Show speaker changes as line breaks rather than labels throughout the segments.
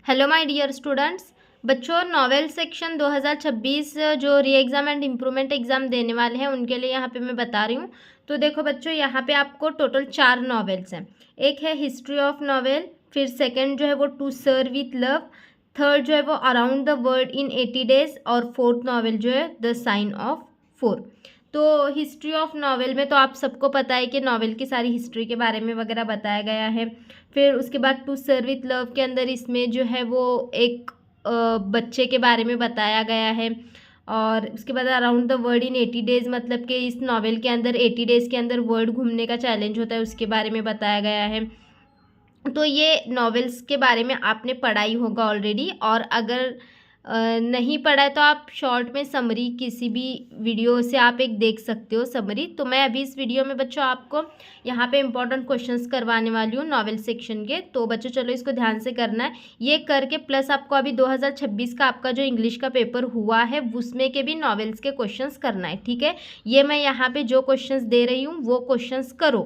Hello my dear students. बच्चों, novel section 2026 जो री एग्ज़ाम एंड इम्प्रूवमेंट एग्ज़ाम देने वाले हैं उनके लिए यहाँ पे मैं बता रही हूँ। तो देखो बच्चों, यहाँ पे आपको टोटल 4 नॉवेल्स हैं। एक है हिस्ट्री ऑफ नॉवेल, फिर सेकंड जो है वो to sir with love, third जो है वो around the world in 80 days और फोर्थ नॉवेल जो है द साइन ऑफ 4। तो हिस्ट्री ऑफ नॉवेल में तो आप सबको पता है कि नॉवेल की सारी हिस्ट्री के बारे में वगैरह बताया गया है। फिर उसके बाद टू सर्व विथ लव के अंदर इसमें जो है वो एक बच्चे के बारे में बताया गया है। और उसके बाद around the world in 80 days, मतलब कि इस नॉवेल के अंदर 80 डेज़ के अंदर वर्ल्ड घूमने का चैलेंज होता है, उसके बारे में बताया गया है। तो ये नॉवेल्स के बारे में आपने पढ़ा ही होगा ऑलरेडी, और अगर नहीं पढ़ा है तो आप शॉर्ट में समरी किसी भी वीडियो से आप एक देख सकते हो समरी। तो मैं अभी इस वीडियो में बच्चों आपको यहाँ पे इंपॉर्टेंट क्वेश्चंस करवाने वाली हूँ नॉवेल सेक्शन के। तो बच्चों चलो इसको ध्यान से करना है। ये करके प्लस आपको अभी 2026 का आपका जो इंग्लिश का पेपर हुआ है उसमें के भी नॉवेल्स के क्वेश्चंस करना है, ठीक है। ये मैं यहाँ पे जो क्वेश्चंस दे रही हूँ वो क्वेश्चंस करो,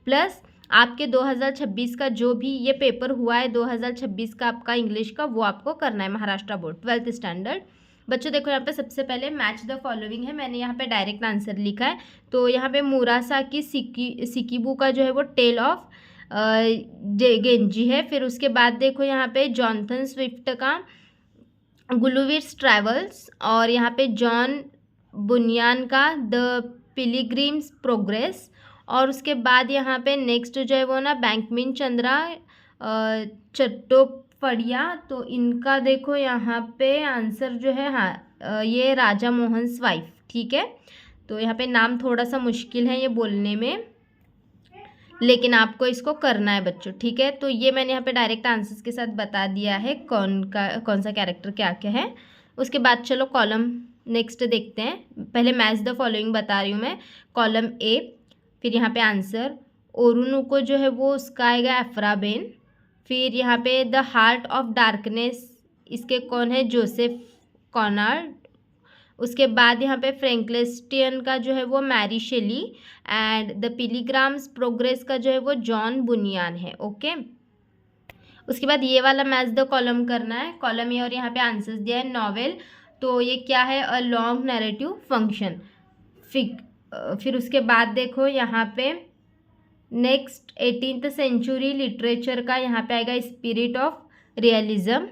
प्लस आपके 2026 का जो भी ये पेपर हुआ है 2026 का आपका इंग्लिश का, वो आपको करना है, महाराष्ट्र बोर्ड 12th स्टैंडर्ड। बच्चों देखो यहाँ पे सबसे पहले मैच द फॉलोइंग है, मैंने यहाँ पे डायरेक्ट आंसर लिखा है। तो यहाँ पे मुरासाकी सिकिबू का जो है वो टेल ऑफ गेंजी है। फिर उसके बाद देखो यहाँ पे जॉनथन स्विफ्ट का गुलुविर्स ट्रैवल्स, और यहाँ पे जॉन बुनियान का द पिलिग्रिम्स प्रोग्रेस। और उसके बाद यहाँ पे नेक्स्ट जो है वो ना बैंकमिन चंद्रा चट्टोपड़िया। तो इनका देखो यहाँ पे आंसर जो है, हाँ ये राजा मोहन्स वाइफ, ठीक है। तो यहाँ पे नाम थोड़ा सा मुश्किल है ये बोलने में, लेकिन आपको इसको करना है बच्चों, ठीक है। तो ये मैंने यहाँ पे डायरेक्ट आंसर्स के साथ बता दिया है कौन सा कैरेक्टर क्या क्या है। उसके बाद चलो कॉलम नेक्स्ट देखते हैं। पहले मैच द फॉलोइंग बता रही हूँ मैं। कॉलम ए, फिर यहाँ पे आंसर ओरुनुको जो है वो उसका आएगा एफ्राबेन। फिर यहाँ पे द हार्ट ऑफ डार्कनेस, इसके कौन है, जोसेफ कॉनार्ड। उसके बाद यहाँ पे फ्रैंकलिस्टियन का जो है वो Mary Shelley, and the pilgrim's progress का जो है वो जॉन बुनियान है, ओके। उसके बाद ये वाला मैच द कॉलम करना है, कॉलम ए, और यहाँ पे आंसर्स दिया है नॉवेल। तो ये क्या है, अ लॉन्ग नैरेटिव फंक्शन। फिर उसके बाद देखो यहाँ पे नेक्स्ट 18th सेंचुरी लिटरेचर का यहाँ पे आएगा स्पिरिट ऑफ रियलिज्म।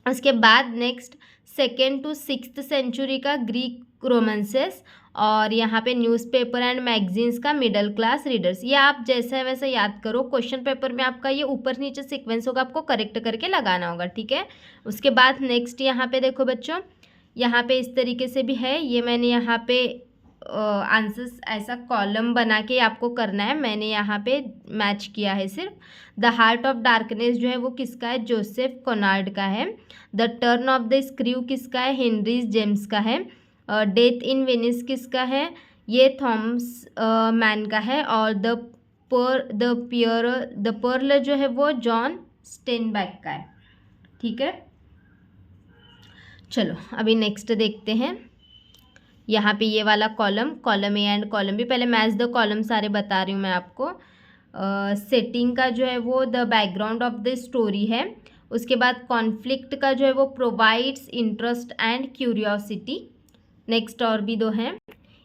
उसके बाद next 2nd to 6th century का ग्रीक रोमांसेस, और यहाँ पे न्यूज़पेपर एंड मैगजीन्स का मिडिल क्लास रीडर्स। ये आप जैसा है वैसा याद करो, क्वेश्चन पेपर में आपका ये ऊपर नीचे सीक्वेंस होगा, आपको करेक्ट करके लगाना होगा, ठीक है। उसके बाद नेक्स्ट यहाँ पे देखो बच्चों, यहाँ पे इस तरीके से भी है, ये मैंने यहाँ पे आंसर्स ऐसा कॉलम बना के आपको करना है, मैंने यहाँ पे मैच किया है सिर्फ। द हार्ट ऑफ डार्कनेस जो है वो किसका है, जोसेफ कॉनार्ड का है। The turn off the screw किसका है, हेनरी जेम्स का है। डेथ इन वेनिस किसका है, ये थॉमस मैन का है। और द पर्ल जो है वो जॉन स्टेनबैक का है, ठीक है। चलो अभी नेक्स्ट देखते हैं। यहाँ पे ये वाला column A and column B, पहले मैच द कॉलम सारे बता रही हूँ मैं आपको। सेटिंग का जो है वो the background of the story है। उसके बाद कॉन्फ्लिक्ट का जो है वो provides interest and curiosity. Next और भी दो हैं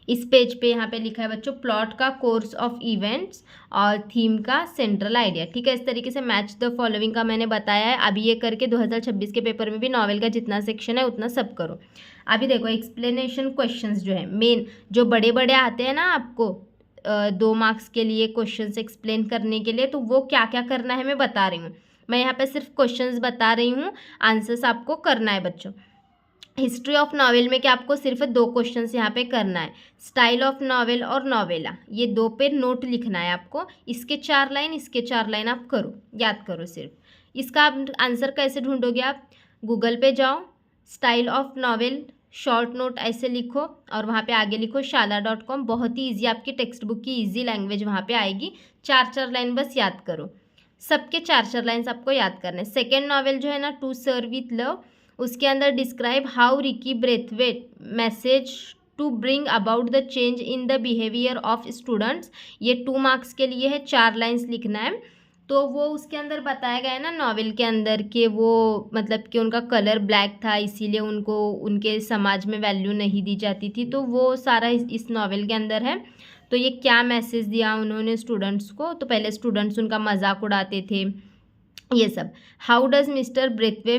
इस पेज पे, यहाँ पे लिखा है बच्चों प्लॉट का कोर्स ऑफ इवेंट्स, और थीम का सेंट्रल आइडिया, ठीक है। इस तरीके से मैच द फॉलोइंग का मैंने बताया है। अभी ये करके 2026 के पेपर में भी नॉवेल का जितना सेक्शन है उतना सब करो। अभी देखो एक्सप्लेनेशन क्वेश्चंस जो है मेन, जो बड़े बड़े आते हैं ना आपको 2 मार्क्स के लिए क्वेश्चंस एक्सप्लेन करने के लिए, तो वो क्या क्या करना है मैं बता रही हूँ। मैं यहाँ पे सिर्फ क्वेश्चंस बता रही हूँ, आंसर्स आपको करना है बच्चों। हिस्ट्री ऑफ नॉवेल में क्या आपको सिर्फ 2 क्वेश्चंस यहाँ पे करना है, स्टाइल ऑफ नॉवेल और नॉवेला, ये 2 पे नोट लिखना है आपको। इसके 4 लाइन, इसके 4 लाइन आप करो, याद करो सिर्फ। इसका आप आंसर कैसे ढूंढोगे, आप गूगल पे जाओ, style of novel short note ऐसे लिखो, और वहाँ पे आगे लिखो shala.com, बहुत ही ईजी, आपकी टेक्स्ट बुक की ईजी लैंग्वेज वहाँ पे आएगी। 4 लाइन बस याद करो, सबके 4 लाइन्स आपको याद करने हैं। सेकेंड नॉवेल जो है ना टू सर्व विथ लव, उसके अंदर describe how Ricky Braithwaite manages to bring about the change in the behaviour of students, ये 2 मार्क्स के लिए है, 4 लाइन्स लिखना है। तो वो उसके अंदर बताया गया है ना नॉवेल के अंदर कि वो मतलब कि उनका कलर ब्लैक था, इसीलिए उनको उनके समाज में वैल्यू नहीं दी जाती थी। तो वो सारा इस नॉवेल के अंदर है। तो ये क्या मैसेज दिया उन्होंने स्टूडेंट्स को, तो पहले स्टूडेंट्स उनका मजाक उड़ाते थे ये सब। How does Mister Braithwaite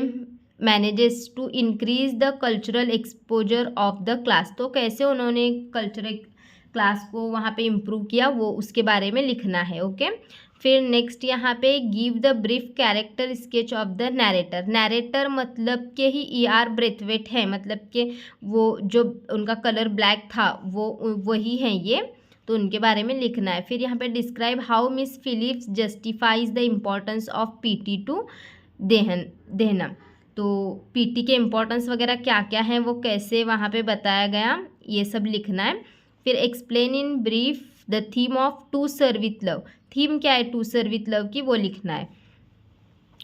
manages to increase the cultural exposure of the class, तो कैसे उन्होंने कल्चरल क्लास को वहाँ पे इम्प्रूव किया, वो उसके बारे में लिखना है। ओके, फिर नेक्स्ट यहाँ पे give the brief character sketch of the narrator. Narrator मतलब के ही E.R. ब्रेथवेट है, मतलब कि वो जो उनका कलर ब्लैक था वो वही है ये, तो उनके बारे में लिखना है। फिर यहाँ पे describe how Miss Phillips justifies the importance of PT to देहना, तो PT के इम्पोर्टेंस वगैरह क्या क्या हैं वो कैसे वहाँ पे बताया गया, ये सब लिखना है। फिर explain in brief the theme of to sir with love, theme क्या है टू सर्व विथ लव की, वो लिखना है।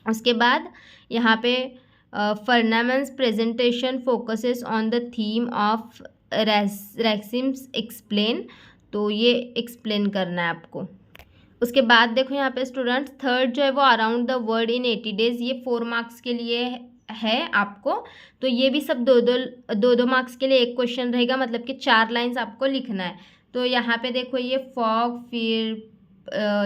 उसके बाद यहाँ पे फर्नामन्स presentation focuses on the theme of रैक्सिम्स एक्सप्लेन, तो ये एक्सप्लेन करना है आपको। उसके बाद देखो यहाँ पे स्टूडेंट्स थर्ड जो है वो around the world in 80 days, ये 4 मार्क्स के लिए है आपको। तो ये भी सब दो मार्क्स के लिए एक क्वेश्चन रहेगा, मतलब कि 4 लाइंस आपको लिखना है। तो यहाँ पे देखो ये फॉग, फिर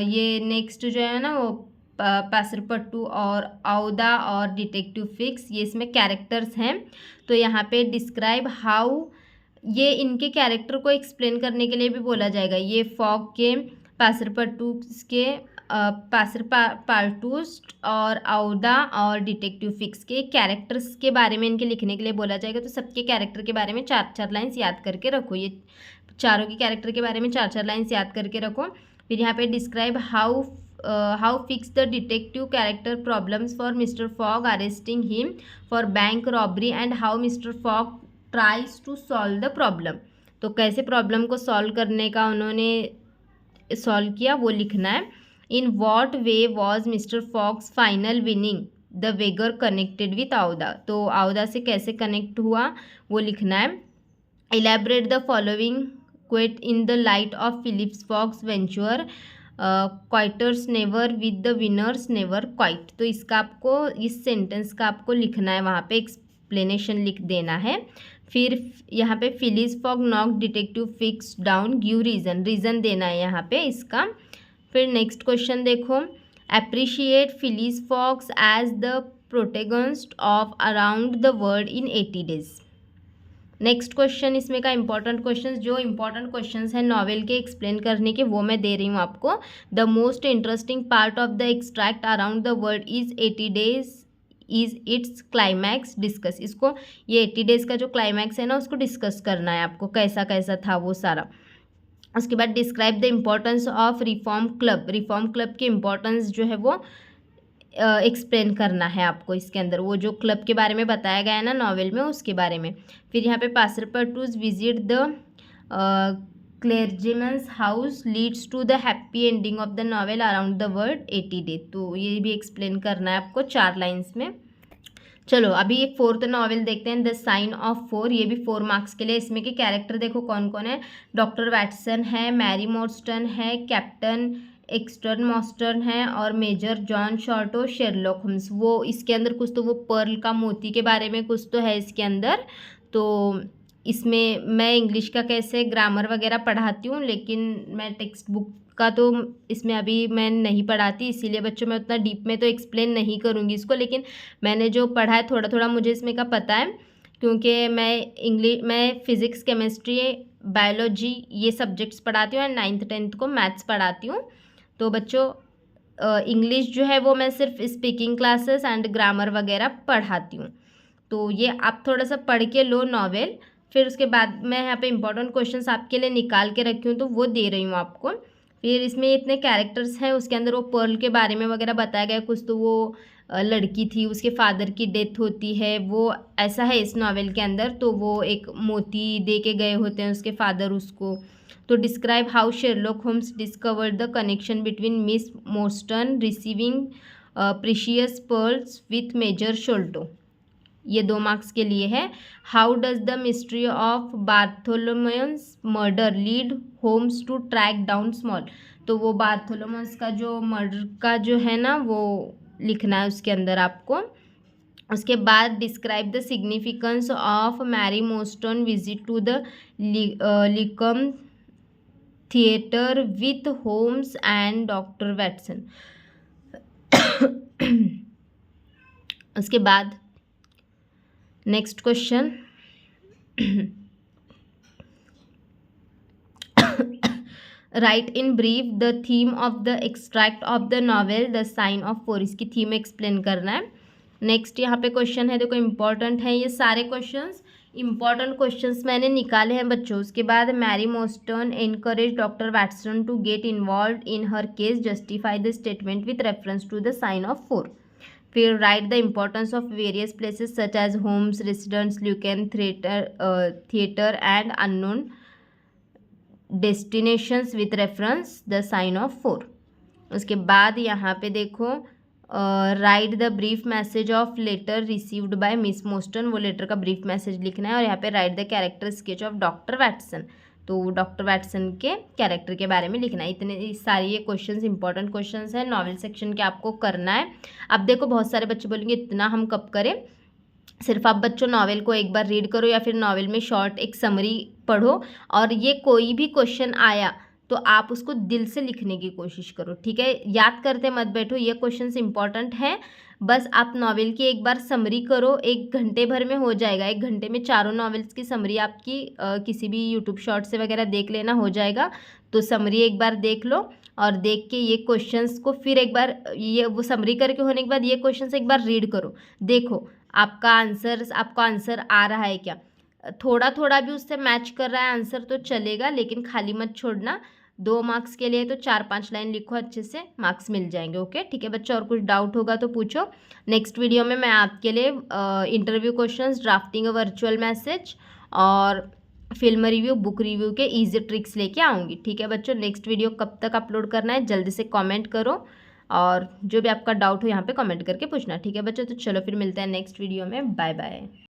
ये नेक्स्ट जो है ना वो पासरपट्टू और औदा और डिटेक्टिव फिक्स, ये इसमें कैरेक्टर्स हैं। तो यहाँ पे डिस्क्राइब हाउ, ये इनके कैरेक्टर को एक्सप्लेन करने के लिए भी बोला जाएगा। ये फॉग के, पासरपट्टू के, पासरपाल्टूस और औदा और डिटेक्टिव फिक्स के कैरेक्टर्स के बारे में इनके लिखने के लिए बोला जाएगा। तो सबके कैरेक्टर के बारे में 4-4 लाइन्स याद करके रखो, ये चारों के कैरेक्टर के बारे में 4-4 लाइन्स याद करके रखो। फिर यहाँ पे describe how Fix the detective character problems for mister Fogg arresting him for bank robbery and how mister Fogg tries to solve the problem, तो कैसे प्रॉब्लम को सॉल्व करने का उन्होंने सॉल्व किया वो लिखना है। In what way was Mister Fogg's finally winning the wager connected with Aouda, तो आवदा से कैसे कनेक्ट हुआ वो लिखना है। Elaborate the following quote in the light of Phileas Fogg's venture, quitters never win the winners never quit, तो इसका आपको, इस सेंटेंस का आपको लिखना है, वहाँ पे एक्सप्लेनेशन लिख देना है। फिर यहाँ पे Phileas Fogg knock detective Fix down, give reason, reason देना है यहाँ पे इसका। फिर नेक्स्ट क्वेश्चन देखो, appreciate Phileas Fogg as the protagonist of around the world in 80 days. Next question इसमें का इंपॉर्टेंट क्वेश्चन, जो इंपॉर्टेंट क्वेश्चन है नॉवेल के एक्सप्लेन करने के वो मैं दे रही हूँ आपको। The most interesting part of the extract around the world is 80 days is it's climax discuss, इसको ये 80 डेज़ का जो क्लाइमैक्स है ना उसको डिस्कस करना है आपको, कैसा कैसा था वो सारा। उसके बाद describe the importance of reform club, reform club की इम्पोर्टेंस जो है वो एक्सप्लेन करना है आपको इसके अंदर, वो जो क्लब के बारे में बताया गया है ना नॉवेल में उसके बारे में। फिर यहाँ पे Passepartout's visit the clergyman's house leads to the happy ending of the novel around the world 80 day, तो ये भी एक्सप्लेन करना है आपको 4 लाइन्स में। चलो अभी ये 4th नॉवेल देखते हैं, द साइन ऑफ 4, ये भी 4 मार्क्स के लिए। इसमें के कैरेक्टर देखो कौन कौन है, डॉक्टर वैटसन है, मैरी मोर्स्टन है, कैप्टन एक्सटर्न मॉस्टर्न है और मेजर जॉन शॉर्टो, शेरलॉक होम्स। वो इसके अंदर कुछ तो वो पर्ल का मोती के बारे में कुछ तो है इसके अंदर। तो इसमें मैं इंग्लिश का कैसे ग्रामर वगैरह पढ़ाती हूँ, लेकिन मैं टेक्स्ट बुक का तो इसमें अभी मैं नहीं पढ़ाती, इसीलिए बच्चों मैं उतना डीप में तो एक्सप्लेन नहीं करूँगी इसको, लेकिन मैंने जो पढ़ा है थोड़ा थोड़ा मुझे इसमें का पता है, क्योंकि मैं फिज़िक्स, केमिस्ट्री, बायोलॉजी ये सब्जेक्ट्स पढ़ाती हूँ एंड 9th 10th को मैथ्स पढ़ाती हूँ। तो बच्चों इंग्लिश जो है वो मैं सिर्फ स्पीकिंग क्लासेस एंड ग्रामर वगैरह पढ़ाती हूँ। तो ये आप थोड़ा सा पढ़ के लो नॉवेल, फिर उसके बाद मैं यहाँ पे इंपॉर्टेंट क्वेश्चंस आपके लिए निकाल के रखी हूँ तो वो दे रही हूँ आपको। फिर इसमें इतने कैरेक्टर्स हैं, उसके अंदर वो पर्ल के बारे में वगैरह बताया गया, कुछ तो वो लड़की थी उसके फादर की डेथ होती है, वो ऐसा है इस नॉवेल के अंदर। तो वो एक मोती दे के गए होते हैं उसके फादर उसको। तो describe how Sherlock Holmes discovered the connection between Miss Morstan receiving precious pearls with Major Sholto, ये 2 मार्क्स के लिए है। How does the mystery of Bartholomew's murder lead Holmes to track down Small, तो वो बार्थोलोमस का जो मर्डर का जो है ना वो लिखना है उसके अंदर आपको। उसके बाद describe the significance of Mary Morstan visit to the Lyceum theatre with Holmes and Doctor Watson. उसके बाद next question, write in brief the theme of the extract of the novel the sign of 4। इसकी theme explain करना है। Next यहाँ पे question है, देखो important है ये सारे क्वेश्चंस, इंपॉर्टेंट क्वेश्चंस मैंने निकाले हैं बच्चों। उसके बाद Mary Morstan encourage Doctor Watson to get involve in her case, justify the statement with reference to the sign of 4। फिर write the importance of various places such as Holmes, residence, Lyceum theatre and unknown destinations with reference the sign of 4। उसके बाद यहाँ पे देखो write the brief message of letter received by Miss Morstan, वो letter का brief message लिखना है। और यहाँ पे right the character sketch of doctor Watson, तो डॉक्टर वैटसन के कैरेक्टर के बारे में लिखना है। इतने सारे ये क्वेश्चंस इंपॉर्टेंट क्वेश्चंस हैं नॉवेल सेक्शन के, आपको करना है। अब देखो बहुत सारे बच्चे बोलेंगे इतना हम कब करें, सिर्फ आप बच्चों नॉवेल को एक बार रीड करो या फिर नॉवेल में शॉर्ट एक समरी पढ़ो, और ये कोई भी क्वेश्चन आया तो आप उसको दिल से लिखने की कोशिश करो, ठीक है। याद करते मत बैठो, ये क्वेश्चंस इंपॉर्टेंट हैं। बस आप नॉवेल की एक बार समरी करो, 1 घंटे भर में हो जाएगा। 1 घंटे में चारों नॉवेल्स की समरी आपकी किसी भी यूट्यूब शॉर्ट से वगैरह देख लेना, हो जाएगा। तो समरी एक बार देख लो और देख के ये क्वेश्चंस को फिर एक बार ये वो समरी करके होने के बाद ये क्वेश्चंस एक बार रीड करो, देखो आपका आंसर आ रहा है क्या। थोड़ा थोड़ा भी उससे मैच कर रहा है आंसर तो चलेगा, लेकिन खाली मत छोड़ना। 2 मार्क्स के लिए तो 4-5 लाइन लिखो, अच्छे से मार्क्स मिल जाएंगे। ओके ठीक है बच्चों, और कुछ डाउट होगा तो पूछो। नेक्स्ट वीडियो में मैं आपके लिए interview questions, drafting a virtual message और फिल्म रिव्यू, बुक रिव्यू के इजी ट्रिक्स लेके आऊँगी, ठीक है बच्चों। नेक्स्ट वीडियो कब तक अपलोड करना है जल्दी से कमेंट करो, और जो भी आपका डाउट हो यहाँ पे कमेंट करके पूछना, ठीक है बच्चों। तो चलो फिर मिलते हैं नेक्स्ट वीडियो में, बाय बाय।